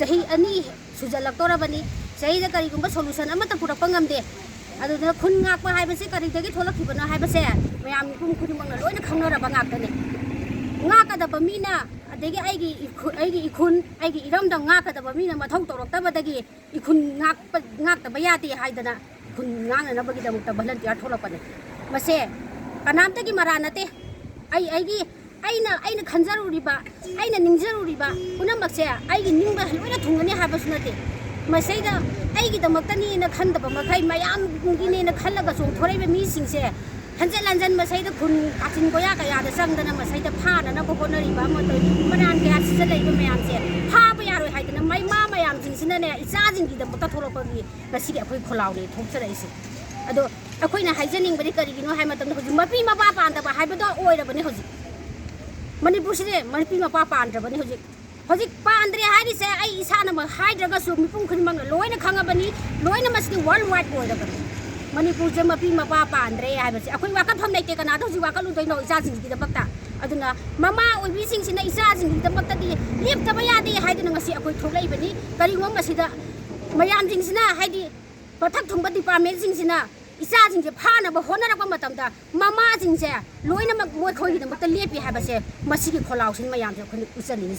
चही अनी सुजलक्तोरबनी चहीदा करिगुंबा solution अमता पुरक्पा ngamde aduna khun ngakpa haibase karidagi tholakibana haibase mayam kum khudimangna loina khangnaraba ngaktani ngakadaba mina adegi aigi ikhun aigi iramda ngakadaba mina mathau toroktabadagi ikhun ngaktaba yati haidana khun ngangnabagi damukta volunteer tholakpane mase kanamtagi maranate aina khanjaruriba aina ningjaruriba punamakse aigi ningba loina thungani habasunate masayda aigi damaktani na khandaba makai mayam ngini na khallaga song thoraiba mi singse hanjal lanjan masayda khun achin goya kaya da sangdana masayda phana na bohonariba moto manan kaya sijalaiba mayamse phaba yaroi haidana mai ma mayam jingsina ne icha jingi da mata thorapagi masigi akhoi kholauni thopsaraisi ado akoina haijaning bari karigino hai matam hoji mapi mapa pandaba haibado oirabani hoji manipur side mapi mapa pandrabani hoji pandre hari se ai isana ma haidraga su mipum khunmang loina khangabani loina masdi world wide oirabani manipur je mapi mapa pandre hai basi akoi waka thom naite kana do ji waka lu doi no isa jing gi da bakta aduna mama oibi sing sina isa jing gi da bakta di lip ta ba ya de haiduna ngasi akoi tholai bani kari ngom masida mayam jing sina haidi pathak thumba department jing sina isa jing je phana ba honara ba matam da mama jing je loina mak moi khoi gi da bakta lepi hai base masigi kholau sin mayam je khun usani ni